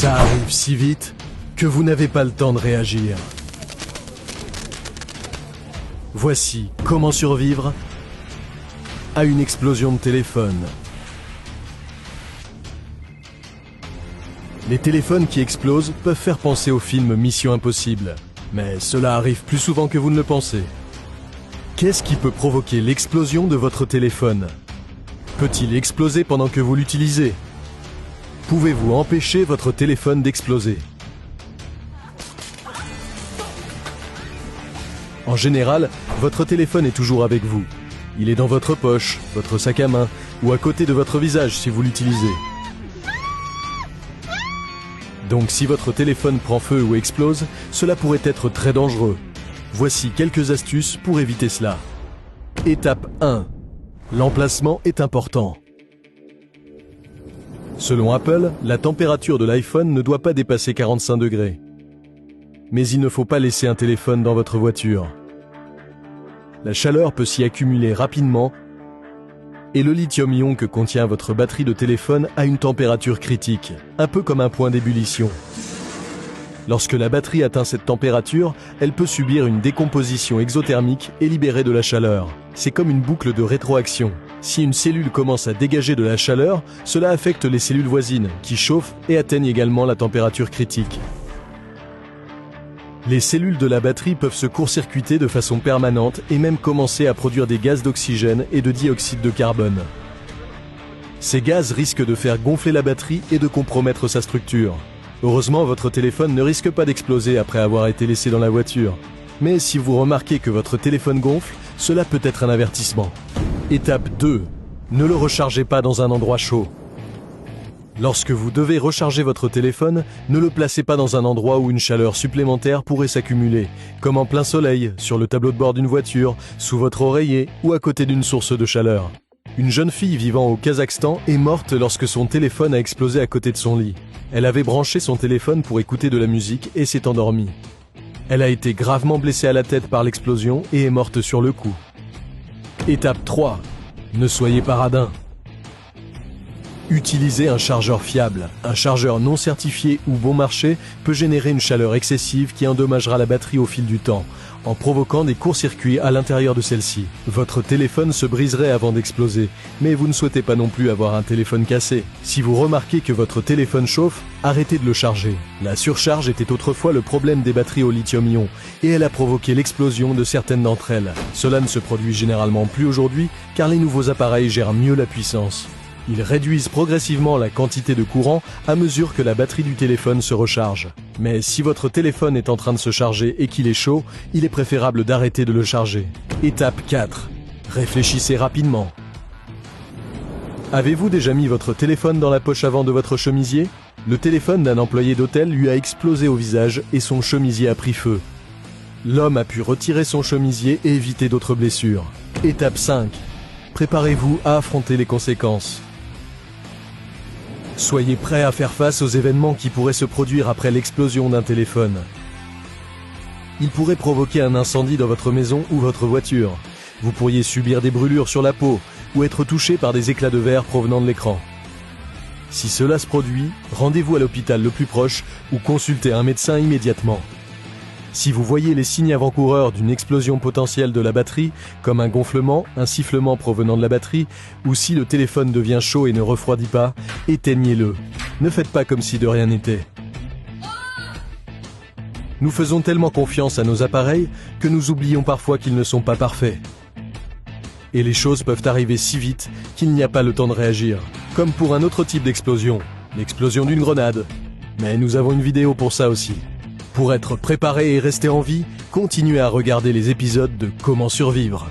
Ça arrive si vite que vous n'avez pas le temps de réagir. Voici comment survivre à une explosion de téléphone. Les téléphones qui explosent peuvent faire penser au film Mission Impossible, mais cela arrive plus souvent que vous ne le pensez. Qu'est-ce qui peut provoquer l'explosion de votre téléphone? Peut-il exploser pendant que vous l'utilisez? Pouvez-vous empêcher votre téléphone d'exploser? En général, votre téléphone est toujours avec vous. Il est dans votre poche, votre sac à main ou à côté de votre visage si vous l'utilisez. Donc si votre téléphone prend feu ou explose, cela pourrait être très dangereux. Voici quelques astuces pour éviter cela. Étape 1. L'emplacement est important. Selon Apple, la température de l'iPhone ne doit pas dépasser 45 degrés. Mais il ne faut pas laisser un téléphone dans votre voiture. La chaleur peut s'y accumuler rapidement et le lithium-ion que contient votre batterie de téléphone a une température critique, un peu comme un point d'ébullition. Lorsque la batterie atteint cette température, elle peut subir une décomposition exothermique et libérer de la chaleur. C'est comme une boucle de rétroaction. Si une cellule commence à dégager de la chaleur, cela affecte les cellules voisines, qui chauffent et atteignent également la température critique. Les cellules de la batterie peuvent se court-circuiter de façon permanente et même commencer à produire des gaz d'oxygène et de dioxyde de carbone. Ces gaz risquent de faire gonfler la batterie et de compromettre sa structure. Heureusement, votre téléphone ne risque pas d'exploser après avoir été laissé dans la voiture. Mais si vous remarquez que votre téléphone gonfle, cela peut être un avertissement. Étape 2. Ne le rechargez pas dans un endroit chaud. Lorsque vous devez recharger votre téléphone, ne le placez pas dans un endroit où une chaleur supplémentaire pourrait s'accumuler, comme en plein soleil, sur le tableau de bord d'une voiture, sous votre oreiller ou à côté d'une source de chaleur. Une jeune fille vivant au Kazakhstan est morte lorsque son téléphone a explosé à côté de son lit. Elle avait branché son téléphone pour écouter de la musique et s'est endormie. Elle a été gravement blessée à la tête par l'explosion et est morte sur le coup. Étape 3. Ne soyez pas radin. Utilisez un chargeur fiable. Un chargeur non certifié ou bon marché peut générer une chaleur excessive qui endommagera la batterie au fil du temps, en provoquant des courts-circuits à l'intérieur de celle-ci. Votre téléphone se briserait avant d'exploser, mais vous ne souhaitez pas non plus avoir un téléphone cassé. Si vous remarquez que votre téléphone chauffe, arrêtez de le charger. La surcharge était autrefois le problème des batteries au lithium-ion, et elle a provoqué l'explosion de certaines d'entre elles. Cela ne se produit généralement plus aujourd'hui, car les nouveaux appareils gèrent mieux la puissance. Ils réduisent progressivement la quantité de courant à mesure que la batterie du téléphone se recharge. Mais si votre téléphone est en train de se charger et qu'il est chaud, il est préférable d'arrêter de le charger. Étape 4. Réfléchissez rapidement. Avez-vous déjà mis votre téléphone dans la poche avant de votre chemisier? Le téléphone d'un employé d'hôtel lui a explosé au visage et son chemisier a pris feu. L'homme a pu retirer son chemisier et éviter d'autres blessures. Étape 5. Préparez-vous à affronter les conséquences. Soyez prêt à faire face aux événements qui pourraient se produire après l'explosion d'un téléphone. Il pourrait provoquer un incendie dans votre maison ou votre voiture. Vous pourriez subir des brûlures sur la peau ou être touché par des éclats de verre provenant de l'écran. Si cela se produit, rendez-vous à l'hôpital le plus proche ou consultez un médecin immédiatement. Si vous voyez les signes avant-coureurs d'une explosion potentielle de la batterie, comme un gonflement, un sifflement provenant de la batterie, ou si le téléphone devient chaud et ne refroidit pas, éteignez-le. Ne faites pas comme si de rien n'était. Nous faisons tellement confiance à nos appareils que nous oublions parfois qu'ils ne sont pas parfaits. Et les choses peuvent arriver si vite qu'il n'y a pas le temps de réagir. Comme pour un autre type d'explosion, l'explosion d'une grenade. Mais nous avons une vidéo pour ça aussi. Pour être préparé et rester en vie, continuez à regarder les épisodes de Comment survivre.